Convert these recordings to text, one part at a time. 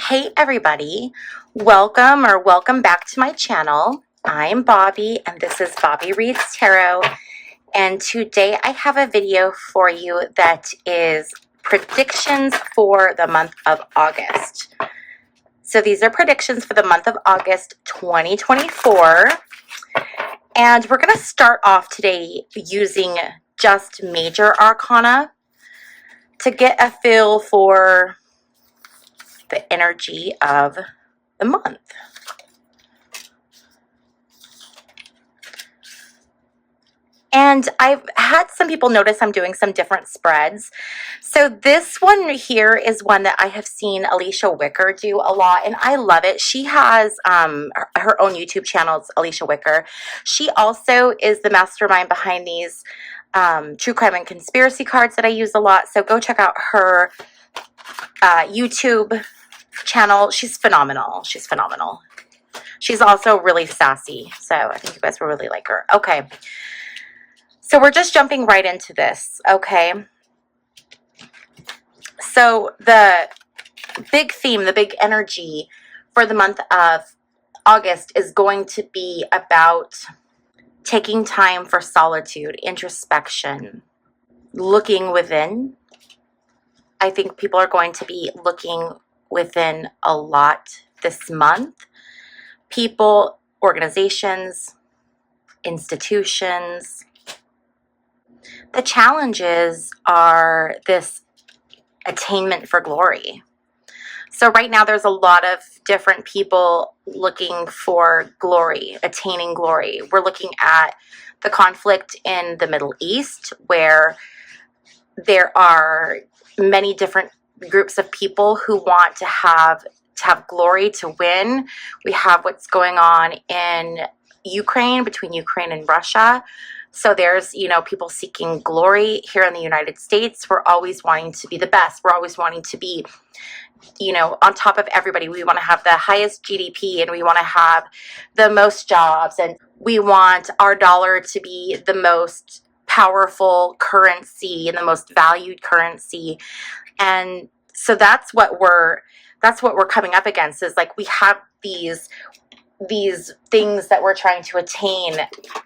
Hey everybody, welcome back to my channel. I'm Bobbie and this is Bobbie Reads Tarot, and today I have a video for you that is predictions for the month of August. So these are predictions for the month of August 2024, and we're going to start off today using just major arcana to get a feel for the energy of the month. And I've had some people notice I'm doing some different spreads. So this one here is one that I have seen Alicia Wicker do a lot, and I love it. She has her own YouTube channel, it's Alicia Wicker. She also is the mastermind behind these true crime and conspiracy cards that I use a lot. So go check out her YouTube channel. She's phenomenal. She's phenomenal. She's also really sassy, so I think you guys will really like her. Okay. So we're just jumping right into this, okay? So the big theme, the big energy for the month of August is going to be about taking time for solitude, introspection, looking within. I think people are going to be looking within a lot this month. People, organizations, institutions. The challenges are this attainment for glory. So right now there's a lot of different people looking for glory, attaining glory. We're looking at the conflict in the Middle East, where there are many different groups of people who want to have glory, to win. We have what's going on in Ukraine, between Ukraine and Russia. So there's, people seeking glory. Here in the United States, we're always wanting to be the best. We're always wanting to be, on top of everybody. We want to have the highest GDP, and we want to have the most jobs, and we want our dollar to be the most powerful currency and the most valued currency. And so that's what we're coming up against, is like we have these things that we're trying to attain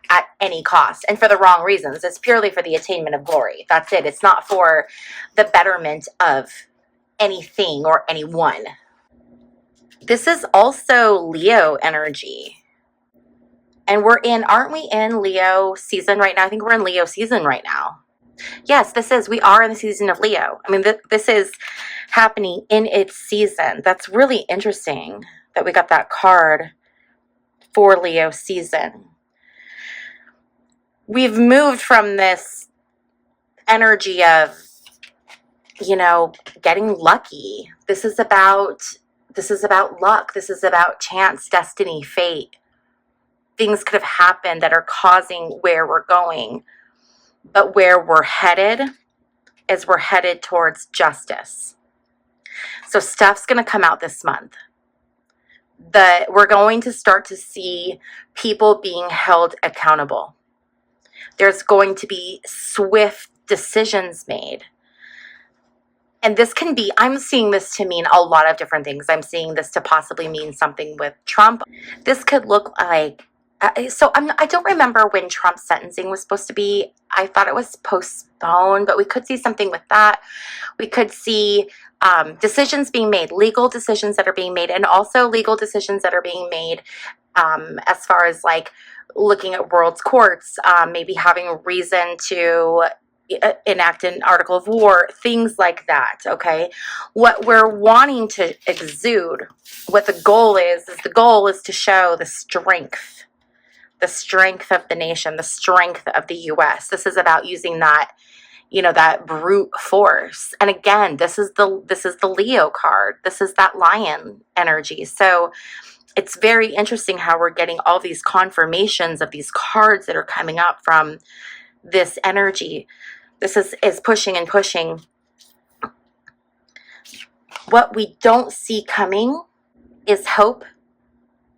at any cost, and for the wrong reasons. It's purely for the attainment of glory. That's it. It's not for the betterment of anything or anyone. This is also Leo energy. And aren't we in Leo season right now? I think we're in Leo season right now. Yes, we are in the season of Leo. I mean, this is happening in its season. That's really interesting that we got that card for Leo season. We've moved from this energy of, getting lucky. This is about luck. This is about chance, destiny, fate. Things could have happened that are causing where we're going. But where we're headed is we're headed towards justice. So stuff's going to come out this month. We're going to start to see people being held accountable. There's going to be swift decisions made. And this can be, I'm seeing this to mean a lot of different things. I'm seeing this to possibly mean something with Trump. This could look like, I don't remember when Trump's sentencing was supposed to be. I thought it was postponed, but we could see something with that. We could see decisions being made, legal decisions that are being made, and also legal decisions that are being made as far as like looking at world's courts, maybe having a reason to enact an article of war, things like that, okay? What we're wanting to exude, what the goal is to show the strength of the nation, the strength of the U.S. This is about using that, that brute force. And again, this is the Leo card. This is that lion energy. So it's very interesting how we're getting all these confirmations of these cards that are coming up from this energy. This is pushing and pushing. What we don't see coming is hope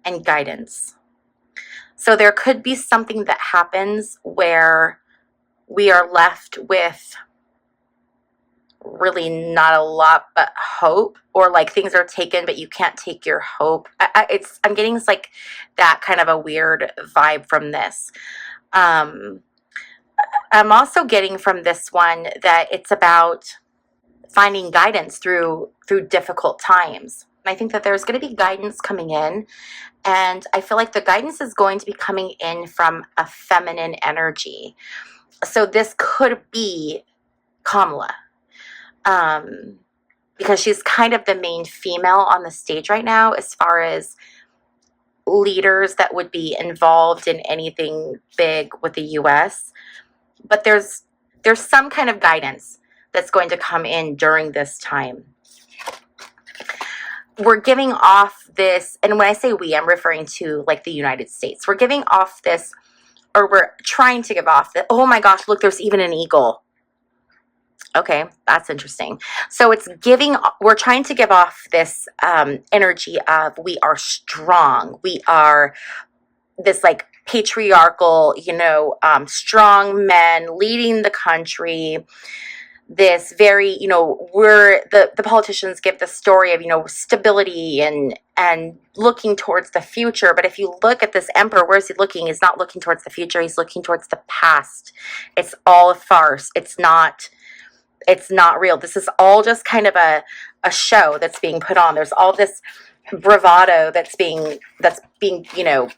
and guidance. So there could be something that happens where we are left with really not a lot but hope, or like things are taken but you can't take your hope. I'm getting like that kind of a weird vibe from this. I'm also getting from this one that it's about finding guidance through difficult times. And I think that there's going to be guidance coming in, and I feel like the guidance is going to be coming in from a feminine energy. So this could be Kamala, because she's kind of the main female on the stage right now as far as leaders that would be involved in anything big with the US. But there's some kind of guidance that's going to come in during this time. We're giving off this, and when I say we, I'm referring to like the United States. We're giving off this, or we're trying to give off that, oh my gosh, look, there's even an eagle. Okay, that's interesting. So we're trying to give off this energy of we are strong. We are this like patriarchal, strong men leading the country. This very, we're the politicians give the story of, stability and looking towards the future. But if you look at this emperor, where's he looking? He's not looking towards the future. He's looking towards the past. It's all a farce. It's not real. This is all just kind of a show that's being put on. There's all this bravado that's being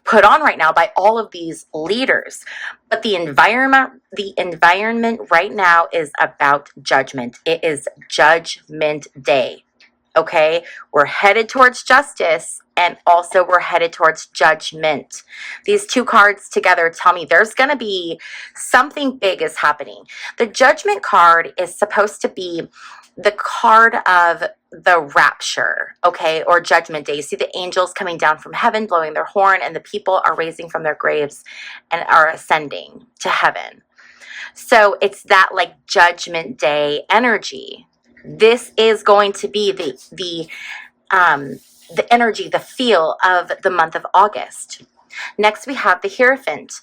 put on right now by all of these leaders. But the environment right now is about judgment. It is Judgment Day. Okay, we're headed towards justice, and also we're headed towards judgment. These two cards together tell me there's going to be something big is happening. The judgment card is supposed to be the card of the rapture, okay, or judgment day. You see the angels coming down from heaven, blowing their horn, and the people are raising from their graves and are ascending to heaven. So it's that like judgment day energy. This is going to be the energy, the feel of the month of August. Next, we have the Hierophant.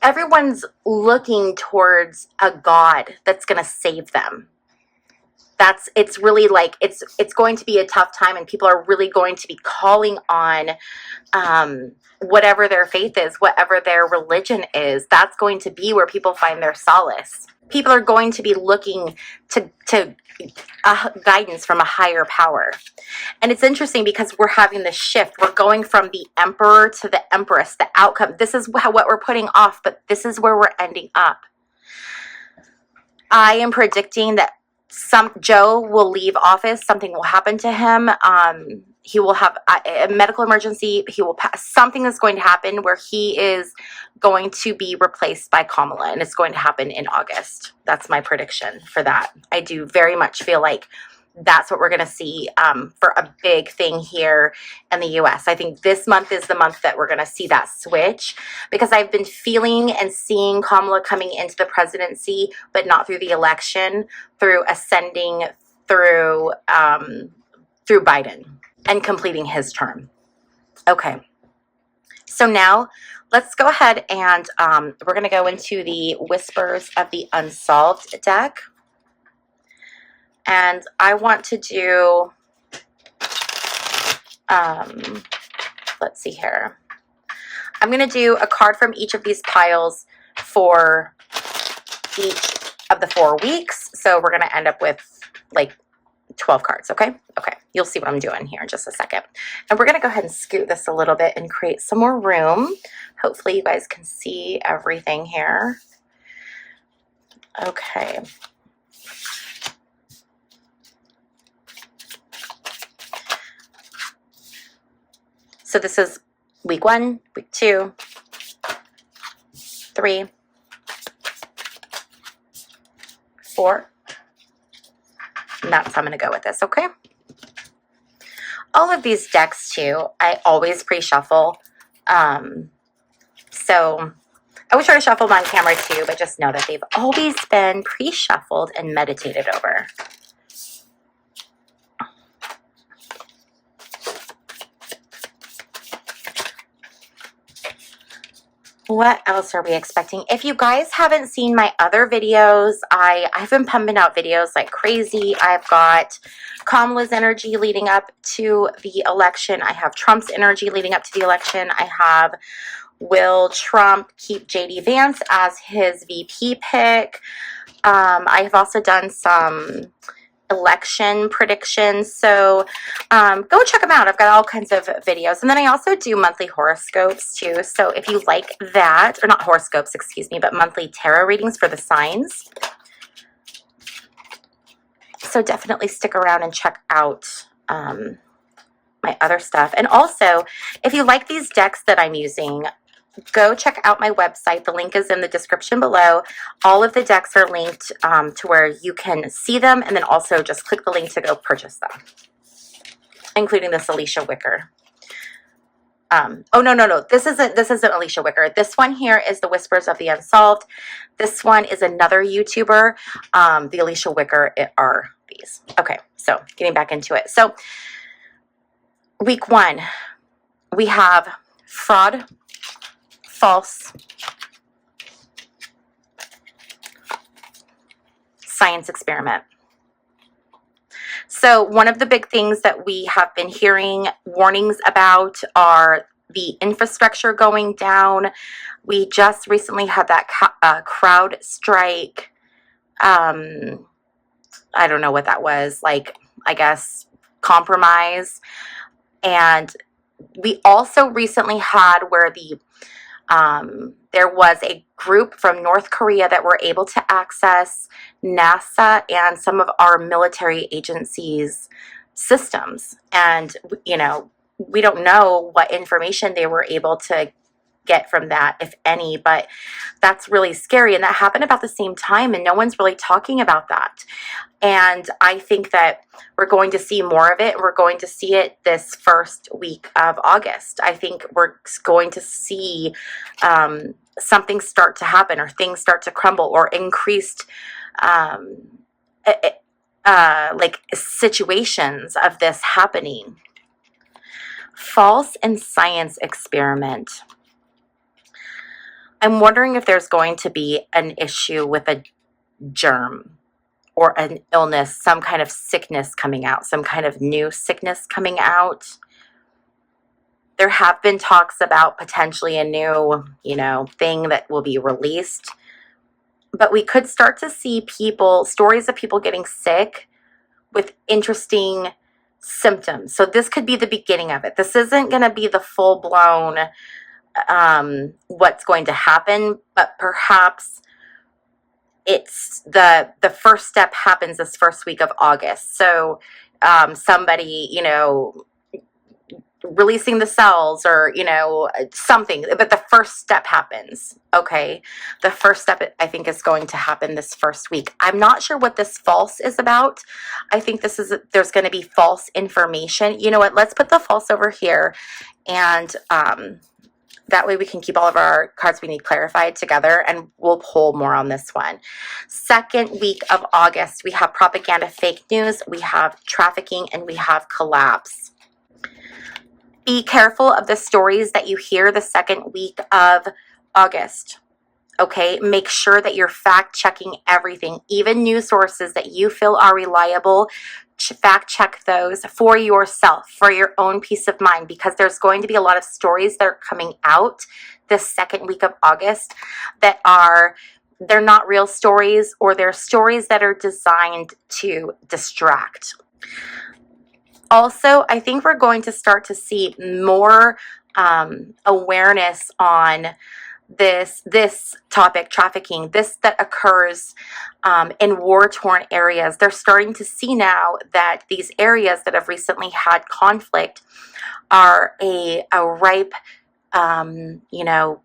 Everyone's looking towards a God that's going to save them. It's really like it's going to be a tough time, and people are really going to be calling on whatever their faith is, whatever their religion is. That's going to be where people find their solace. People are going to be looking to guidance from a higher power. And it's interesting because we're having this shift. We're going from the emperor to the empress, the outcome. This is what we're putting off, but this is where we're ending up. I am predicting that Joe will leave office. Something will happen to him. He will have a medical emergency. He will something is going to happen where he is going to be replaced by Kamala, and it's going to happen in August. That's my prediction for that. I do very much feel like that's what we're going to see for a big thing here in the US. I think this month is the month that we're going to see that switch, because I've been feeling and seeing Kamala coming into the presidency, but not through the election, through ascending through Biden and completing his term. Okay. So now let's go ahead and we're going to go into the Whispers of the Unsolved deck. And I want to do, let's see here. I'm going to do a card from each of these piles for each of the 4 weeks. So we're going to end up with like 12 cards, okay? Okay, you'll see what I'm doing here in just a second. And we're going to go ahead and scoot this a little bit and create some more room. Hopefully you guys can see everything here. Okay. So this is week 1, week 2, 3, 4. And that's how I'm going to go with this, okay? All of these decks, too, I always pre-shuffle. So I would try to shuffle them on camera, too, but just know that they've always been pre-shuffled and meditated over. What else are we expecting? If you guys haven't seen my other videos, I've been pumping out videos like crazy. I've got Kamala's energy leading up to the election. I have Trump's energy leading up to the election. I have, will Trump keep JD Vance as his VP pick? I have also done some election predictions, so go check them out. I've got all kinds of videos, and then I also do monthly horoscopes too, so if you like that, or not horoscopes, excuse me, but monthly tarot readings for the signs, so definitely stick around and check out my other stuff. And also, if you like these decks that I'm using, go check out my website. The link is in the description below. All of the decks are linked to where you can see them, and then also just click the link to go purchase them, including this Alicia Wicker. Oh, no. This isn't Alicia Wicker. This one here is the Whispers of the Unsolved. This one is another YouTuber. The Alicia Wicker are these. Okay, so getting back into it. So week 1, we have fraud, false, science experiment. So one of the big things that we have been hearing warnings about are the infrastructure going down. We just recently had that crowd strike. I don't know what that was, like, I guess compromise. And we also recently had where there was a group from North Korea that were able to access NASA and some of our military agencies' systems. And, you know, we don't know what information they were able to get from that, if any, but that's really scary. And that happened about the same time, and no one's really talking about that. And I think that we're going to see more of it. We're going to see it this first week of August. I think we're going to see something start to happen, or things start to crumble, or increased like situations of this happening. False and science experiment. I'm wondering if there's going to be an issue with a germ or an illness, some kind of sickness coming out, some kind of new sickness coming out. There have been talks about potentially a new, thing that will be released. But we could start to see stories of people getting sick with interesting symptoms. So this could be the beginning of it. This isn't going to be the full-blown what's going to happen, but perhaps it's the first step happens this first week of August. So somebody, releasing the cells, or, something, but the first step happens. Okay. The first step, I think, is going to happen this first week. I'm not sure what this false is about. I think there's going to be false information. You know what? Let's put the false over here, and that way we can keep all of our cards we need clarified together, and we'll pull more on this one. Second week of August, we have propaganda, fake news, we have trafficking, and we have collapse. Be careful of the stories that you hear the second week of August. Okay, make sure that you're fact checking everything, even news sources that you feel are reliable. Fact check those for yourself, for your own peace of mind, because there's going to be a lot of stories that are coming out this second week of August that they're not real stories, or they're stories that are designed to distract. Also, I think we're going to start to see more awareness on this topic, trafficking, that occurs in war-torn areas. They're starting to see now that these areas that have recently had conflict are a ripe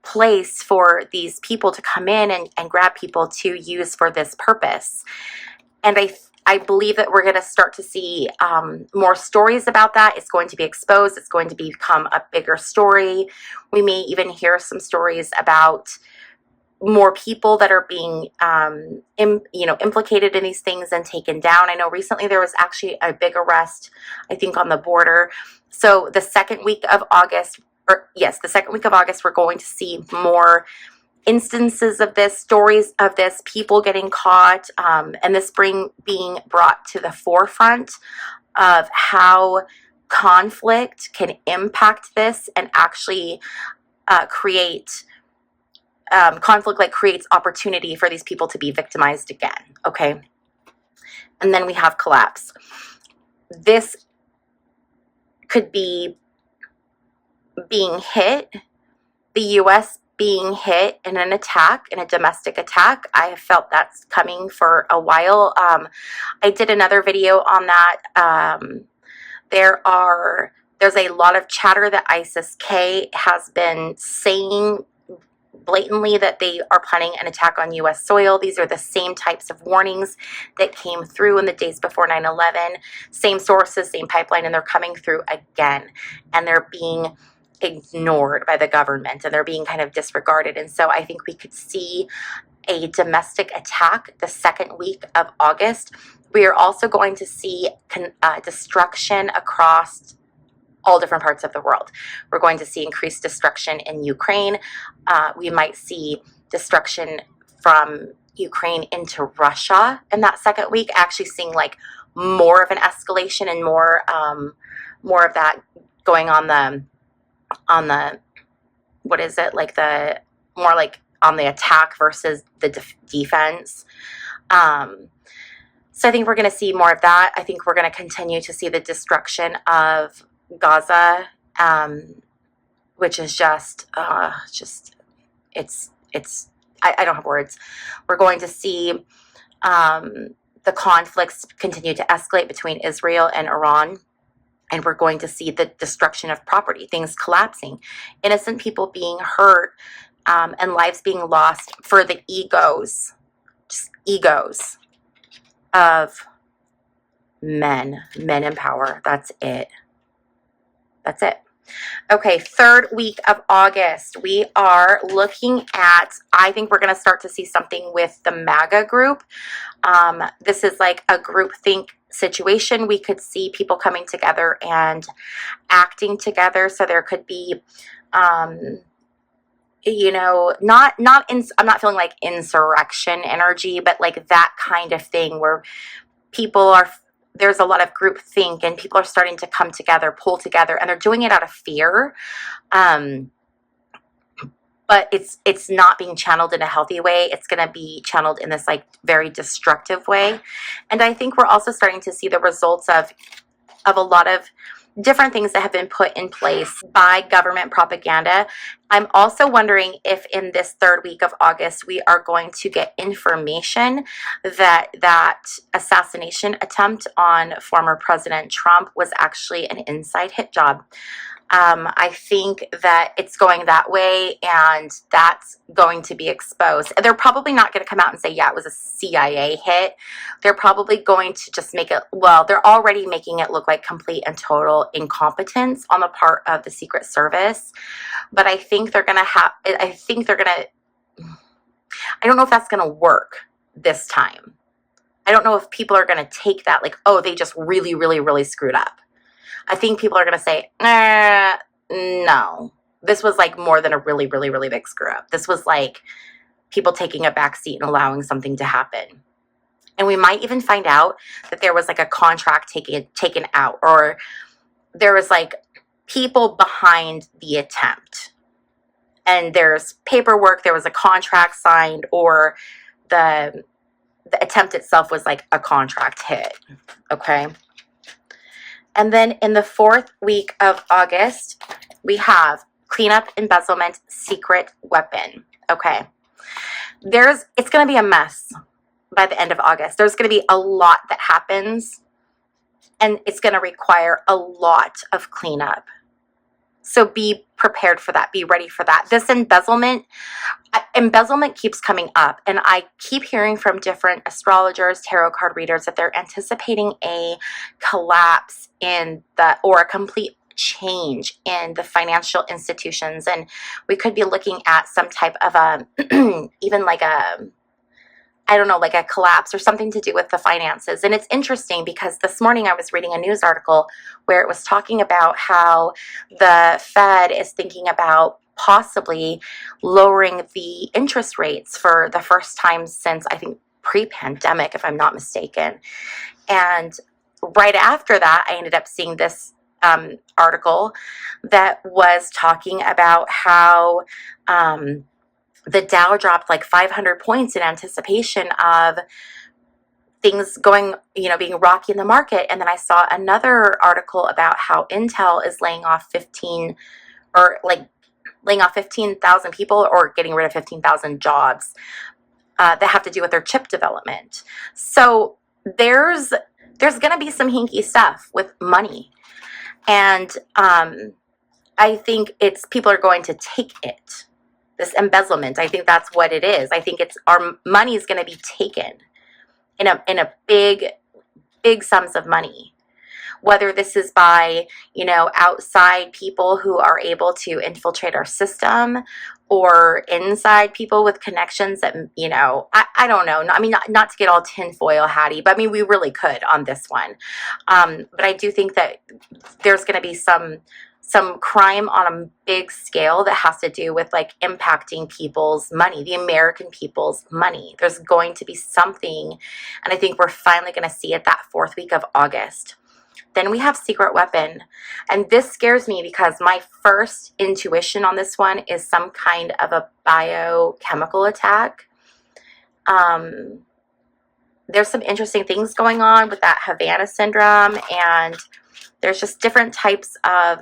place for these people to come in and grab people to use for this purpose. And I believe that we're going to start to see more stories about that. It's going to be exposed. It's going to become a bigger story. We may even hear some stories about more people that are being, implicated in these things and taken down. I know recently there was actually a big arrest, I think, on the border. So the second week of August, or yes, the second week of August, we're going to see more instances of this, stories of this, people getting caught, and this being brought to the forefront of how conflict can impact this and actually create conflict, like creates opportunity for these people to be victimized again. Okay. And then we have collapse. This could be being hit, the U.S. being hit in an attack, in a domestic attack. I have felt that's coming for a while. I did another video on that. There's a lot of chatter that ISIS-K has been saying blatantly that they are planning an attack on U.S. soil. These are the same types of warnings that came through in the days before 9/11. Same sources, same pipeline, and they're coming through again. And they're being ignored by the government, and they're being kind of disregarded. And so I think we could see a domestic attack the second week of August. We are also going to see destruction across all different parts of the world. We're going to see increased destruction in Ukraine. We might see destruction from Ukraine into Russia in that second week, actually seeing like more of an escalation and more of that going on the what is it, like the more like on the attack versus the defense. So I think we're going to see more of that. I think we're going to continue to see the destruction of Gaza, which is just it's I don't have words. We're going to see the conflicts continue to escalate between Israel and Iran. And we're going to see the destruction of property, things collapsing, innocent people being hurt, and lives being lost for the egos of men in power. That's it. Okay, third week of August, we are looking at, I think we're going to start to see something with the MAGA group. This is like a groupthink situation. We could see people coming together and acting together. So there could be, I'm not feeling like insurrection energy, but like that kind of thing where there's a lot of groupthink and people are starting to come together, pull together, and they're doing it out of fear. But it's not being channeled in a healthy way. It's going to be channeled in this like very destructive way. And I think we're also starting to see the results of a lot of different things that have been put in place by government propaganda. I'm also wondering if in this third week of August, we are going to get information that assassination attempt on former President Trump was actually an inside hit job. I think that it's going that way, and that's going to be exposed. They're probably not going to come out and say, yeah, it was a CIA hit. They're probably going to just make it, well, they're already making it look like complete and total incompetence on the part of the Secret Service. But I think I don't know if that's going to work this time. I don't know if people are going to take that like, oh, they just really, really, really screwed up. I think people are going to say, no, this was like more than a really, really, really big screw up. This was like people taking a back seat and allowing something to happen. And we might even find out that there was like a contract taken out, or there was like people behind the attempt. And there's paperwork, there was a contract signed, or the attempt itself was like a contract hit. Okay. And then in the fourth week of August, we have cleanup, embezzlement, secret weapon. Okay. It's going to be a mess by the end of August. There's going to be a lot that happens, and it's going to require a lot of cleanup. So be prepared for that. Be ready for that. This embezzlement keeps coming up, and I keep hearing from different astrologers, tarot card readers, that they're anticipating a collapse or a complete change in the financial institutions. And we could be looking at some type of even like I don't know, like a collapse or something to do with the finances. And it's interesting because this morning I was reading a news article where it was talking about how the Fed is thinking about possibly lowering the interest rates for the first time since, I think, pre-pandemic, if I'm not mistaken. And right after that, I ended up seeing this article that was talking about how the Dow dropped like 500 points in anticipation of things going, being rocky in the market. And then I saw another article about how Intel is laying off 15,000 people or getting rid of 15,000 jobs that have to do with their chip development. So there's going to be some hinky stuff with money. And I think people are going to take it. This embezzlement, I think that's what it is. I think our money is going to be taken in a big sums of money. Whether this is by, outside people who are able to infiltrate our system or inside people with connections that, I don't know. I mean, not to get all tinfoil hatty, but I mean, we really could on this one. But I do think that there's going to be some crime on a big scale that has to do with like impacting people's money, the American people's money. There's going to be something, and I think we're finally going to see it that 4th week of August. Then we have Secret Weapon, and this scares me because my first intuition on this one is some kind of a biochemical attack. There's some interesting things going on with that Havana syndrome, and there's just different kinds of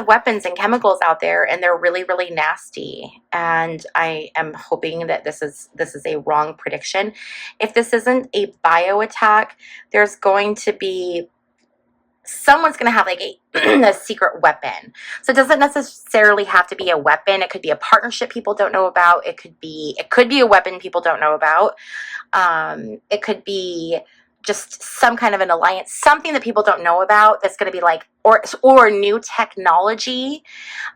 weapons and chemicals out there, and they're really, really nasty. And I am hoping that this is a wrong prediction. If this isn't a bio attack, there's going to be someone's going to have like a secret weapon. So it doesn't necessarily have to be a weapon. It could be a partnership people don't know about. It could be a weapon people don't know about. It could be just some kind of an alliance, something that people don't know about that's going to be like, or new technology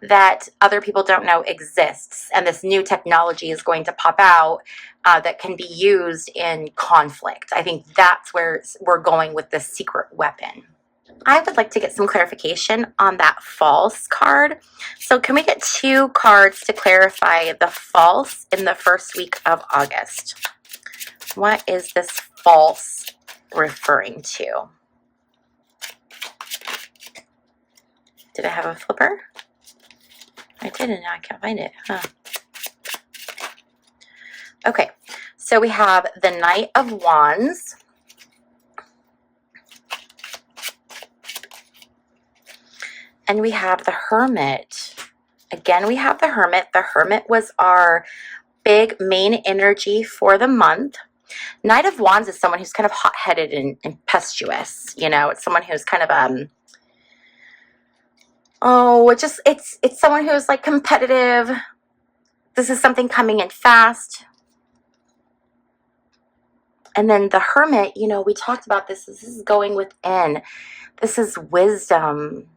that other people don't know exists. And this new technology is going to pop out that can be used in conflict. I think that's where we're going with this secret weapon. I would like to get some clarification on that false card. So can we get 2 cards to clarify the false in the first week of August? What is this false referring to? Did I have a flipper? I did, and now I can't find it. Huh. Okay, so we have the Knight of Wands. And we have the Hermit. Again, we have the Hermit. The Hermit was our big main energy for the month. Knight of Wands is someone who's kind of hot-headed and impetuous. It's someone who's kind of it's someone who's like competitive. This is something coming in fast. And then the Hermit, we talked about this. This is going within. This is wisdom.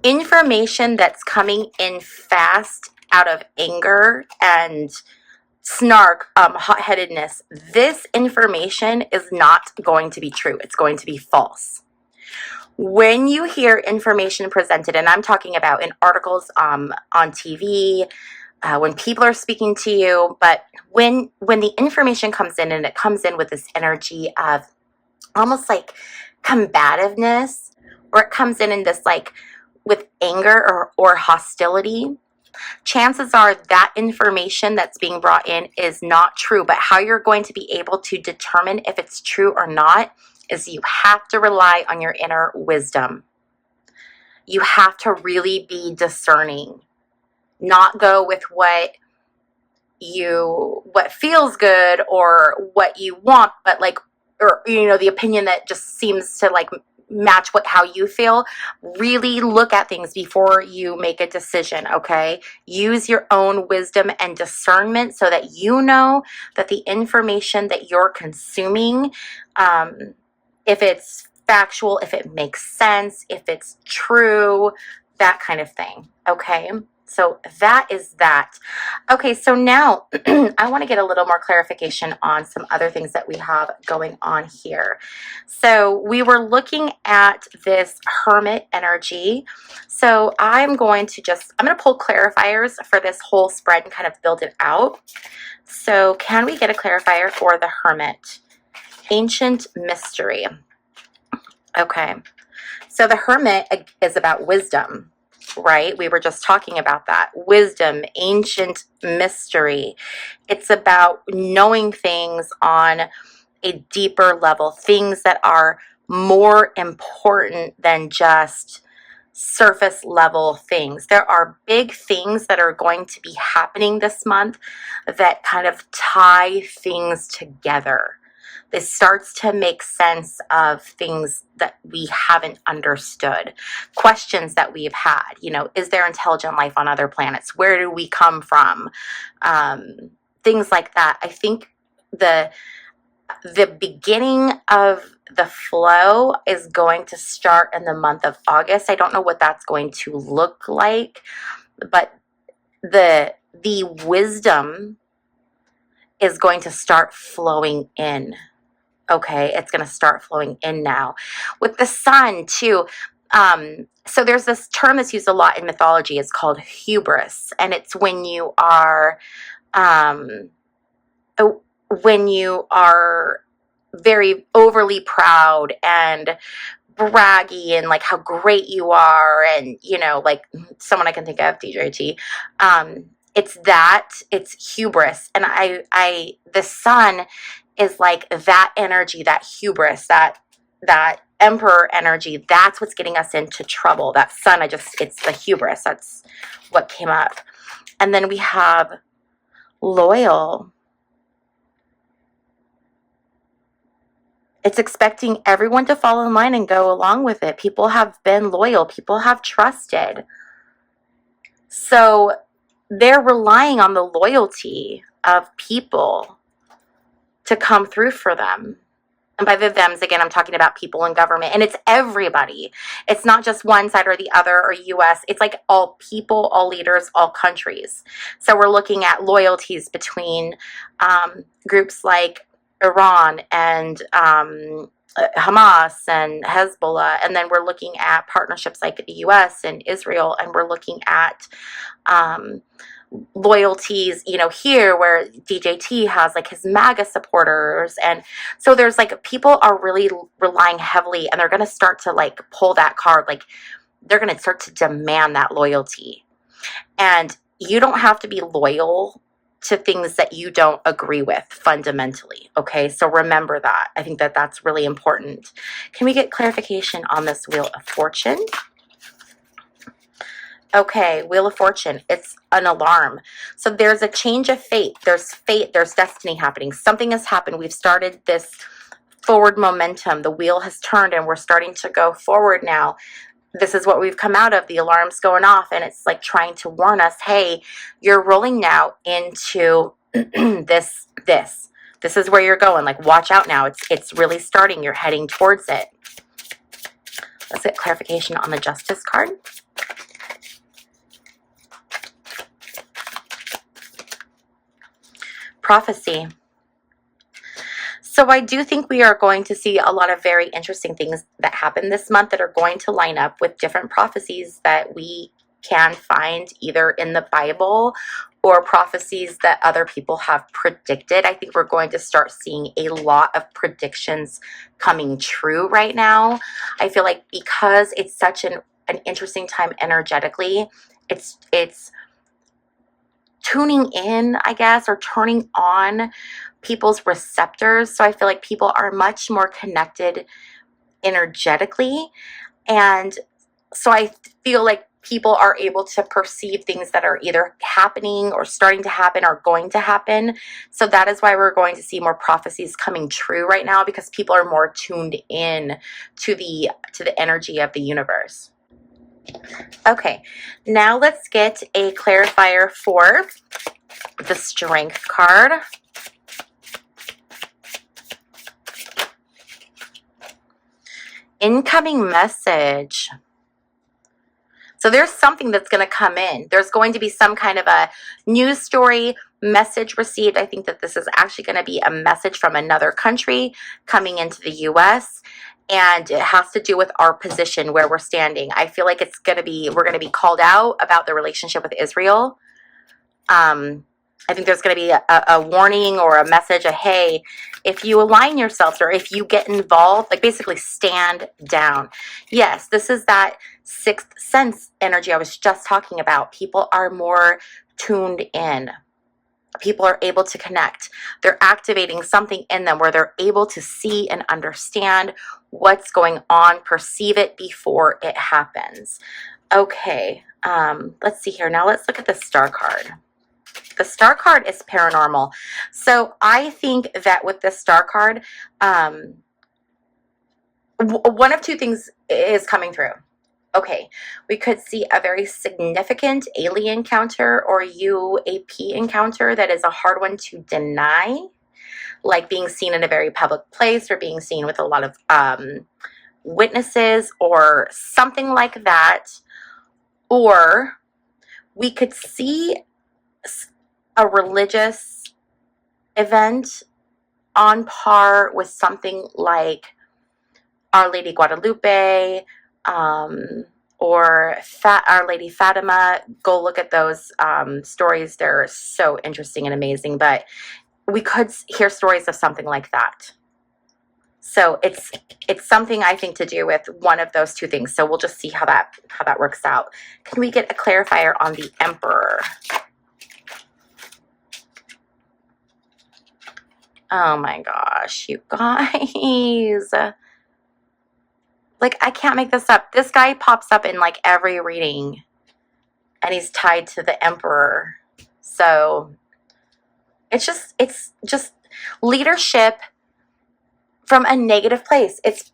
Information that's coming in fast out of anger and snark, hot-headedness. This information is not going to be true. It's going to be false. When you hear information presented, and I'm talking about in articles on TV, when people are speaking to you, but when the information comes in and it comes in with this energy of almost like combativeness, or it comes in this like with anger or hostility, chances are that information that's being brought in is not true. But how you're going to be able to determine if it's true or not is you have to rely on your inner wisdom. You have to really be discerning, not go with what feels good or what you want, but like, or the opinion that just seems to like match how you feel. Really look at things before you make a decision, okay? Use your own wisdom and discernment so that you know that the information that you're consuming, if it's factual, if it makes sense, if it's true, that kind of thing, okay? So that is that. Okay, so now I want to get a little more clarification on some other things that we have going on here. So we were looking at this hermit energy. So I'm going to pull clarifiers for this whole spread and kind of build it out. So can we get a clarifier for the hermit? Ancient mystery. Okay. So the hermit is about wisdom, right? We were just talking about that. Wisdom, ancient mystery. It's about knowing things on a deeper level, things that are more important than just surface level things. There are big things that are going to be happening this month that kind of tie things together. This starts to make sense of things that we haven't understood, questions that we've had. Is there intelligent life on other planets? Where do we come from? Things like that. I think the beginning of the flow is going to start in the month of August. I don't know what that's going to look like, but the wisdom is going to start flowing in. Okay, it's going to start flowing in now. With the sun, too, so there's this term that's used a lot in mythology. It's called hubris, and it's when you are very overly proud and braggy and like how great you are, and like someone I can think of, DJT. It's hubris, and the sun is like that energy, that hubris, that emperor energy. That's what's getting us into trouble. That sun, it's the hubris. That's what came up. And then we have loyal. It's expecting everyone to fall in line and go along with it. People have been loyal. People have trusted. So they're relying on the loyalty of people to come through for them. And by the thems, again, I'm talking about people in government. And it's everybody. It's not just one side or the other or US. It's like all people, all leaders, all countries. So we're looking at loyalties between groups like Iran and Hamas and Hezbollah. And then we're looking at partnerships like the US and Israel. And we're looking at loyalties, here where DJT has like his MAGA supporters. And so there's like people are really relying heavily, and they're going to start to like pull that card. Like they're going to start to demand that loyalty. And you don't have to be loyal to things that you don't agree with fundamentally. Okay. So remember that. I think that that's really important. Can we get clarification on this Wheel of Fortune? Okay, Wheel of Fortune, it's an alarm. So there's a change of fate, there's destiny happening. Something has happened. We've started this forward momentum. The wheel has turned and we're starting to go forward now. This is what we've come out of. The alarm's going off, and it's like trying to warn us, hey, you're rolling now into this. This is where you're going. Like, watch out now. It's really starting. You're heading towards it. Let's get clarification on the Justice card. Prophecy. So I do think we are going to see a lot of very interesting things that happen this month that are going to line up with different prophecies that we can find either in the Bible or prophecies that other people have predicted. I think we're going to start seeing a lot of predictions coming true right now. I feel like because it's such an interesting time energetically, it's tuning in, I guess, or turning on people's receptors. So I feel like people are much more connected energetically. And so I feel like people are able to perceive things that are either happening or starting to happen or going to happen. So that is why we're going to see more prophecies coming true right now, because people are more tuned in to the energy of the universe. Okay, now let's get a clarifier for the Strength card. Incoming message. So there's something that's going to come in. There's going to be some kind of a news story, message received. I think that this is actually going to be a message from another country coming into the U.S., and it has to do with our position, where we're standing. I feel like we're going to be called out about the relationship with Israel. I think there's going to be a warning or a message of, hey, if you align yourselves or if you get involved, like basically stand down. Yes, this is that sixth sense energy I was just talking about. People are more tuned in. People are able to connect. They're activating something in them where they're able to see and understand what's going on, perceive it before it happens. Okay, let's see here. Now let's look at the star card. The star card is paranormal. So I think that with the star card, one of two things is coming through. Okay, we could see a very significant alien encounter or UAP encounter that is a hard one to deny, like being seen in a very public place or being seen with a lot of witnesses or something like that. Or we could see a religious event on par with something like Our Lady Guadalupe, or Our Lady Fatima. Go look at those stories. They're so interesting and amazing. But we could hear stories of something like that. So it's something I think to do with one of those two things. So we'll just see how that works out. Can we get a clarifier on the Emperor? Oh my gosh, you guys. Like, I can't make this up. This guy pops up in like every reading, and he's tied to the Emperor. So it's just leadership from a negative place. It's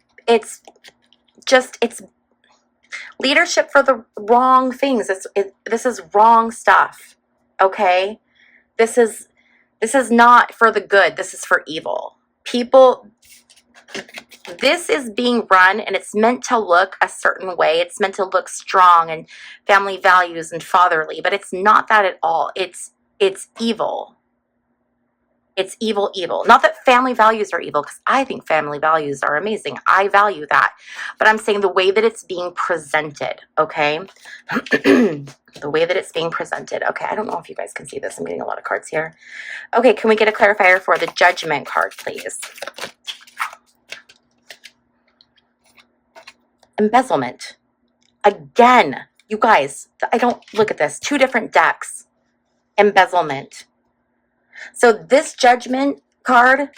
leadership for the wrong things. This is wrong stuff. Okay? This is not for the good. This is for evil. People, this is being run, and it's meant to look a certain way. It's meant to look strong and family values and fatherly, but it's not that at all. It's evil. It's evil. Not that family values are evil, because I think family values are amazing. I value that. But I'm saying the way that it's being presented, okay? The way that it's being presented. Okay, I don't know if you guys can see this. I'm getting a lot of cards here. Okay, can we get a clarifier for the Judgment card, please? Embezzlement. Again, you guys, I don't look at this. Two different decks. Embezzlement. So this Judgment card,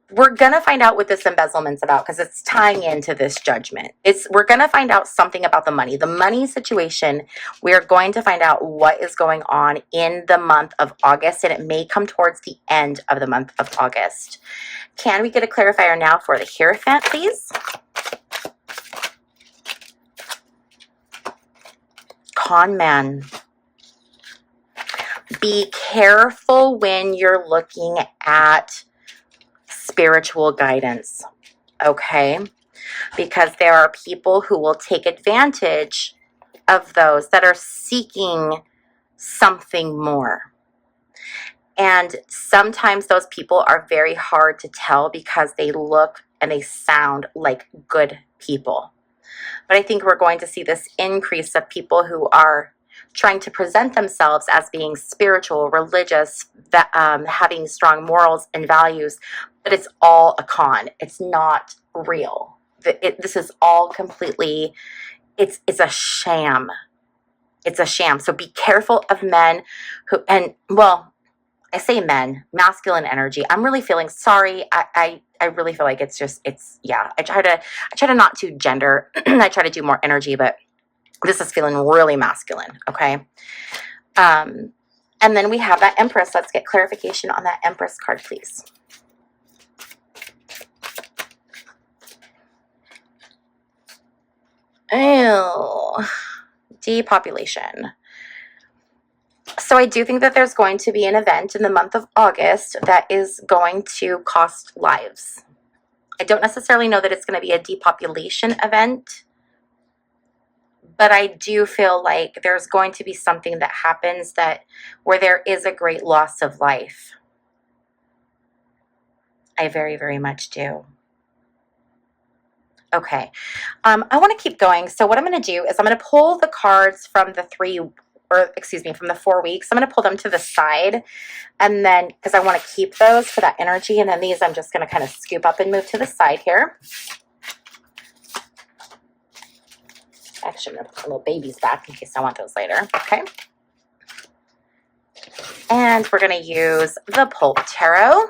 we're going to find out what this embezzlement's about, because it's tying into this Judgment. We're going to find out something about the money situation. We're going to find out what is going on in the month of August, and it may come towards the end of the month of August. Can we get a clarifier now for the Hierophant, please? Con man. Be careful when you're looking at spiritual guidance, okay? Because there are people who will take advantage of those that are seeking something more. And sometimes those people are very hard to tell because they look and they sound like good people. But I think we're going to see this increase of people who are trying to present themselves as being spiritual, religious, having strong morals and values, but it's all a con. It's not real. This is all completely, it's a sham. It's a sham. So be careful of men who, and well, I say men, masculine energy. I'm really feeling sorry. I really feel like yeah. I try to not do gender. I try to do more energy, but this is feeling really masculine, okay? And then we have that Empress. Let's get clarification on that Empress card, please. Oh, depopulation. So I do think that there's going to be an event in the month of August that is going to cost lives. I don't necessarily know that it's going to be a depopulation event. But I do feel like there's going to be something that happens that where there is a great loss of life. I very, very much do. Okay. I want to keep going. So what I'm going to do is I'm going to pull the cards from the from the 4 weeks. I'm going to pull them to the side, and then, because I want to keep those for that energy, and then these I'm just going to kind of scoop up and move to the side here. Actually, I'm going to put the little babies back in case I want those later. Okay. And we're going to use the Pulp Tarot.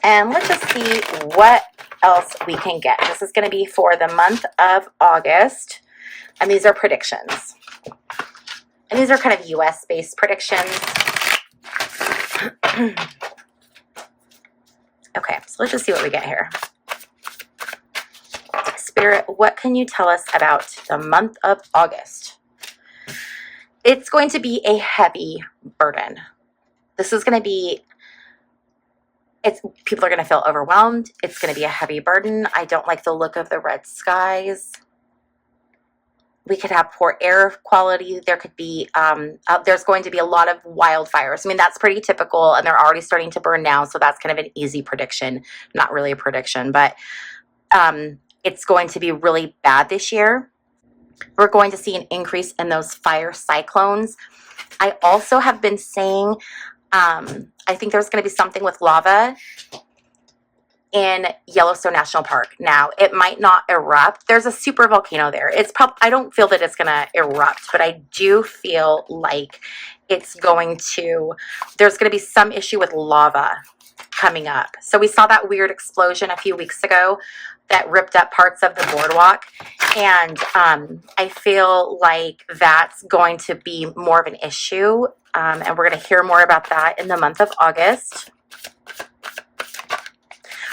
And let's just see what else we can get. This is going to be for the month of August. And these are predictions. And these are kind of US-based predictions. Okay, so let's just see what we get here. Spirit, what can you tell us about the month of August? It's going to be a heavy burden. This is going to be, people are going to feel overwhelmed. It's going to be a heavy burden. I don't like the look of the red skies. We could have poor air quality. There could be, there's going to be a lot of wildfires. I mean, that's pretty typical, and they're already starting to burn now, so that's kind of an easy prediction. Not really a prediction, but it's going to be really bad this year. We're going to see an increase in those fire cyclones. I also have been saying, I think there's going to be something with lava in Yellowstone National Park. Now, it might not erupt. There's a super volcano there. I don't feel that it's going to erupt, but I do feel like there's going to be some issue with lava coming up. So we saw that weird explosion a few weeks ago that ripped up parts of the boardwalk. And I feel like that's going to be more of an issue. And we're going to hear more about that in the month of August.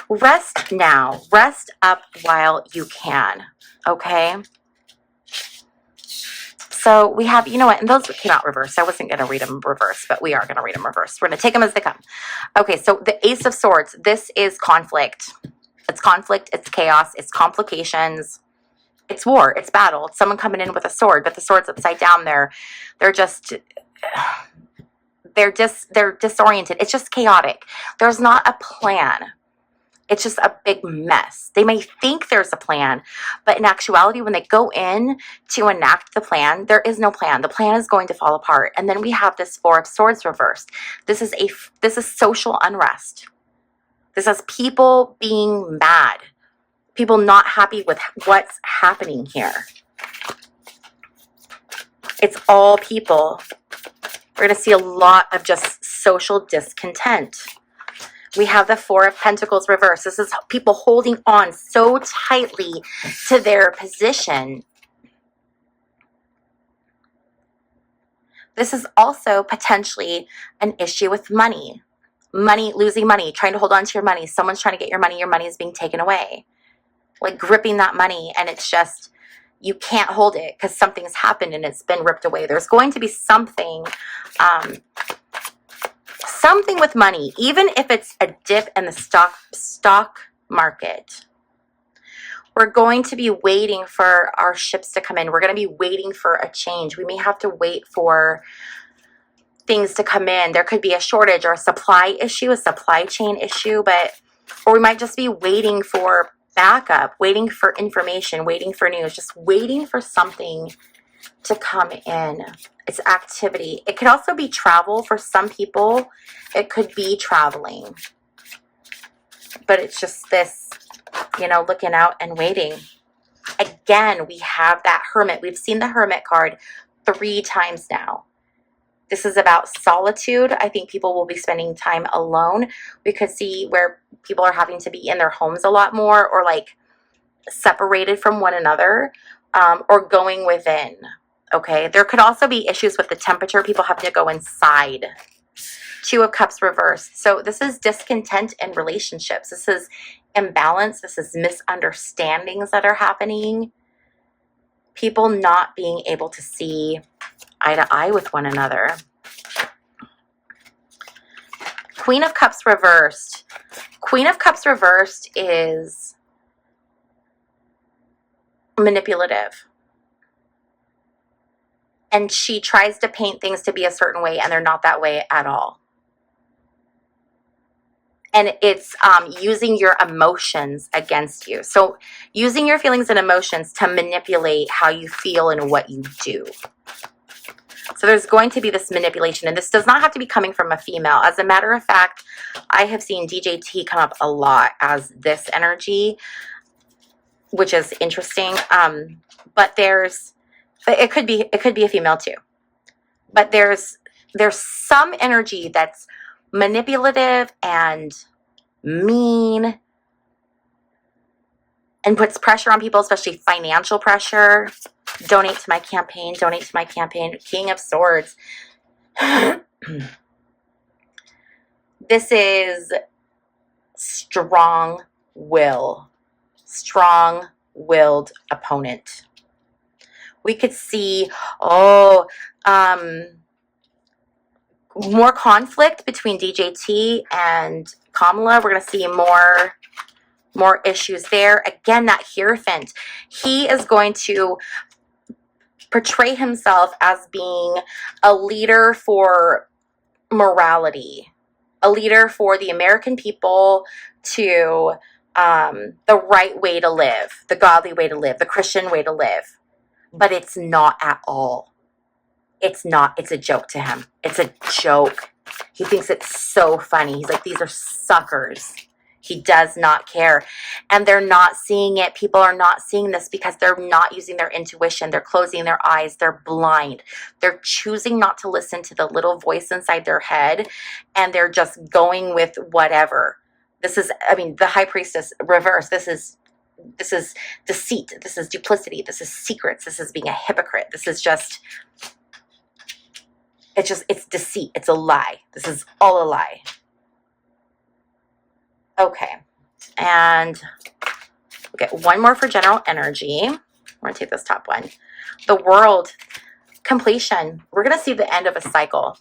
Rest now. Rest up while you can. Okay? So we have, you know what, and those came out reversed. I wasn't going to read them reverse, but we are going to read them reverse. We're going to take them as they come. Okay, so the Ace of Swords, this is conflict. It's conflict, it's chaos, it's complications, it's war, it's battle. It's someone coming in with a sword, but the sword's upside down. They're disoriented. It's just chaotic. There's not a plan. It's just a big mess. They may think there's a plan, but in actuality, when they go in to enact the plan, there is no plan. The plan is going to fall apart. And then we have this Four of Swords reversed. This is social unrest. This is people being mad. People not happy with what's happening here. It's all people. We're going to see a lot of just social discontent. We have the Four of Pentacles reversed. This is people holding on so tightly to their position. This is also potentially an issue with money. Money, losing money, trying to hold on to your money. Someone's trying to get your money is being taken away. Like gripping that money, and it's just, you can't hold it because something's happened and it's been ripped away. There's going to be something with money, even if it's a dip in the stock market. We're going to be waiting for our ships to come in. We're going to be waiting for a change. We may have to wait for things to come in. There could be a shortage or a supply issue, a supply chain issue, or we might just be waiting for backup, waiting for information, waiting for news, just waiting for something to come in. It's activity. It could also be travel for some people. It could be traveling. But it's just this, looking out and waiting. Again, we have that Hermit. We've seen the Hermit card 3 times now. This is about solitude. I think people will be spending time alone. We could see where people are having to be in their homes a lot more, or like separated from one another, or going within. Okay, there could also be issues with the temperature. People have to go inside. 2 of Cups reversed. So this is discontent in relationships. This is imbalance. This is misunderstandings that are happening. People not being able to see eye to eye with one another. Queen of Cups reversed. Queen of Cups reversed is manipulative. And she tries to paint things to be a certain way, and they're not that way at all. And it's using your emotions against you. So using your feelings and emotions to manipulate how you feel and what you do. So there's going to be this manipulation, and this does not have to be coming from a female. As a matter of fact, I have seen DJT come up a lot as this energy, which is interesting. But it could be a female too. But there's some energy that's manipulative and mean and puts pressure on people, especially financial pressure. Donate to my campaign, donate to my campaign. King of Swords. This is strong-willed opponent. We could see, more conflict between DJT and Kamala. We're going to see more issues there. Again, that Hierophant. He is going to portray himself as being a leader for morality, a leader for the American people to the right way to live, the godly way to live, the Christian way to live. But it's not at all. It's not. It's a joke to him. It's a joke. He thinks it's so funny. He's like, these are suckers. He does not care. And they're not seeing it. People are not seeing this because they're not using their intuition. They're closing their eyes. They're blind. They're choosing not to listen to the little voice inside their head. And they're just going with whatever. This is, the High Priestess reverse. This is deceit. This is duplicity. This is secrets. This is being a hypocrite. This is it's deceit. It's a lie. This is all a lie. Okay. And we'll get one more for general energy. We're going to take this top one. The World. Completion. We're going to see the end of a cycle.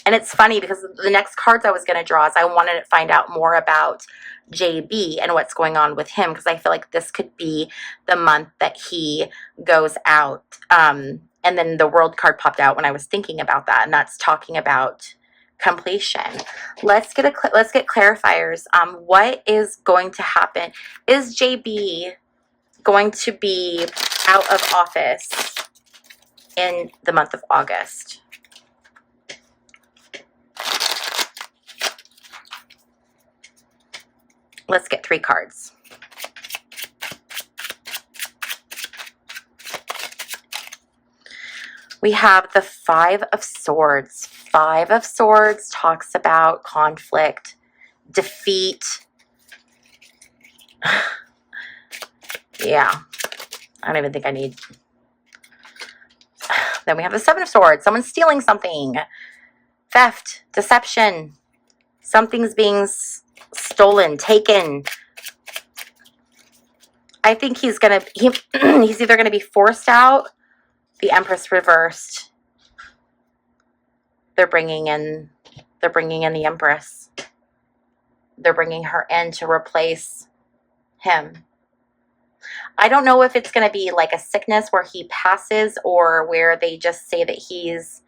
And it's funny because the next cards I was going to draw is I wanted to find out more about JB and what's going on with him, because I feel like this could be the month that he goes out. And then the World card popped out when I was thinking about that, and that's talking about completion. Let's get clarifiers. What is going to happen? Is JB going to be out of office in the month of August? Let's get 3 cards. We have the 5 of Swords. 5 of Swords talks about conflict, defeat. Yeah, I don't even think I need. Then we have the 7 of Swords. Someone's stealing something. Theft, deception. Something's being stolen, taken. I think he's either gonna be forced out. The Empress reversed. They're bringing in the Empress. They're bringing her in to replace him. I don't know if it's going to be like a sickness where he passes, or where they just say that he's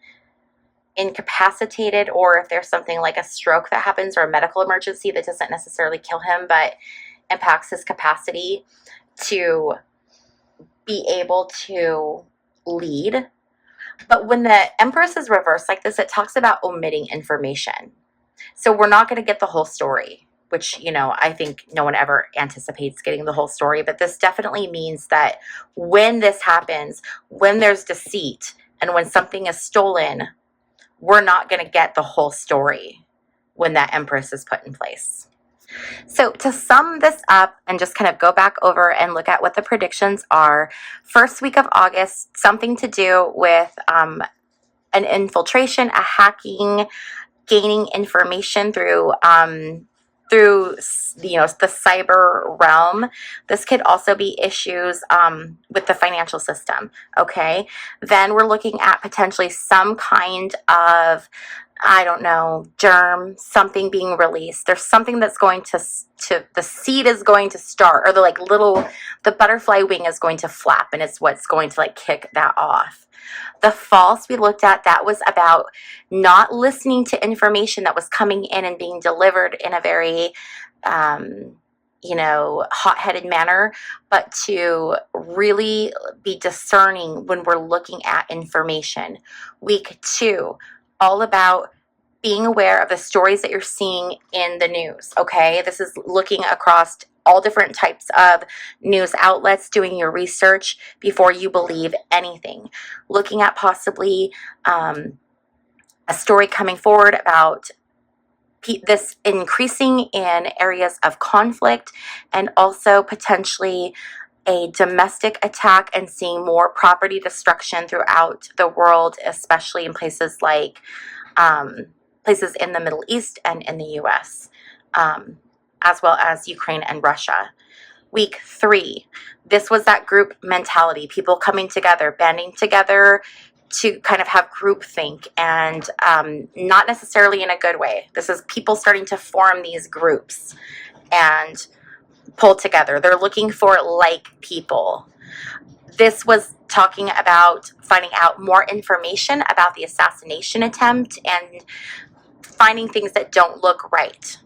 incapacitated, or if there's something like a stroke that happens or a medical emergency that doesn't necessarily kill him but impacts his capacity to be able to lead. But when the Empress is reversed like this, it talks about omitting information. So we're not going to get the whole story, which, I think no one ever anticipates getting the whole story. But this definitely means that when this happens, when there's deceit and when something is stolen, we're not going to get the whole story when that Empress is put in place. So to sum this up and just kind of go back over and look at what the predictions are, first week of August, something to do with an infiltration, a hacking, gaining information through the cyber realm. This could also be issues with the financial system. Okay, then we're looking at potentially some kind of I don't know, germ, something being released. There's something that's going to the seed is going to start, or the butterfly wing is going to flap, and it's what's going to like kick that off. The false we looked at, that was about not listening to information that was coming in and being delivered in a very, hot-headed manner, but to really be discerning when we're looking at information. Week 2, all about being aware of the stories that you're seeing in the news, okay? This is looking across all different types of news outlets, doing your research before you believe anything. Looking at possibly a story coming forward about this increasing in areas of conflict, and also potentially a domestic attack, and seeing more property destruction throughout the world, especially in places like places in the Middle East and in the US, as well as Ukraine and Russia. Week 3, this was that group mentality, people coming together, banding together to kind of have groupthink, and not necessarily in a good way. This is people starting to form these groups and pull together. They're looking for like people. This was talking about finding out more information about the assassination attempt and finding things that don't look right.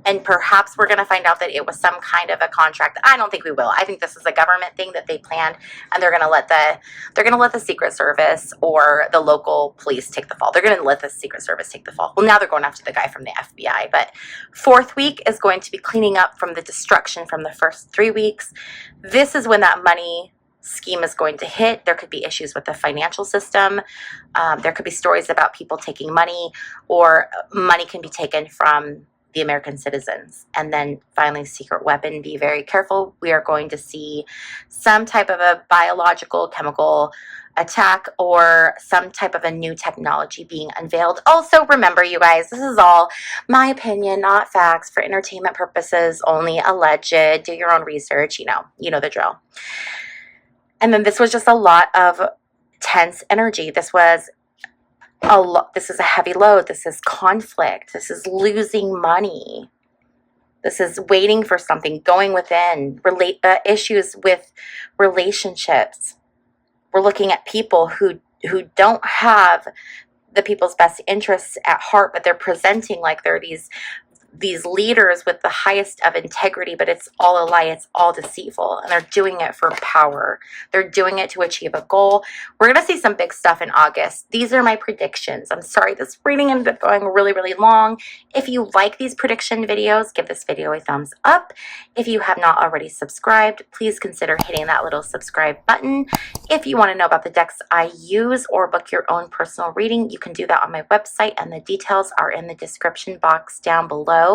And perhaps we're going to find out that it was some kind of a contract. I don't think we will. I think this is a government thing that they planned, and they're going to let the Secret Service or the local police take the fall. They're going to let the Secret Service take the fall. Well, now they're going after the guy from the FBI. But 4th week is going to be cleaning up from the destruction from the first 3 weeks. This is when that money scheme is going to hit. There could be issues with the financial system. There could be stories about people taking money, or money can be taken from the American citizens. And then finally, secret weapon, be very careful. We are going to see some type of a biological, chemical attack, or some type of a new technology being unveiled. Also, remember, you guys, this is all my opinion, not facts, for entertainment purposes, only alleged. Do your own research, you know the drill. And then this was just a lot of tense energy. This is a heavy load. This is conflict. This is losing money. This is waiting for something, going within, issues with relationships. We're looking at people who don't have the people's best interests at heart, but they're presenting like they're these leaders with the highest of integrity, but it's all a lie. It's all deceitful, and they're doing it for power. They're doing it to achieve a goal. We're going to see some big stuff in August. These are my predictions. I'm sorry, this reading ended up going really, really long. If you like these prediction videos, give this video a thumbs up. If you have not already subscribed, please consider hitting that little subscribe button. If you want to know about the decks I use or book your own personal reading, you can do that on my website, and the details are in the description box down below.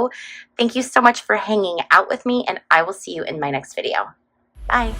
Thank you so much for hanging out with me, and I will see you in my next video. Bye.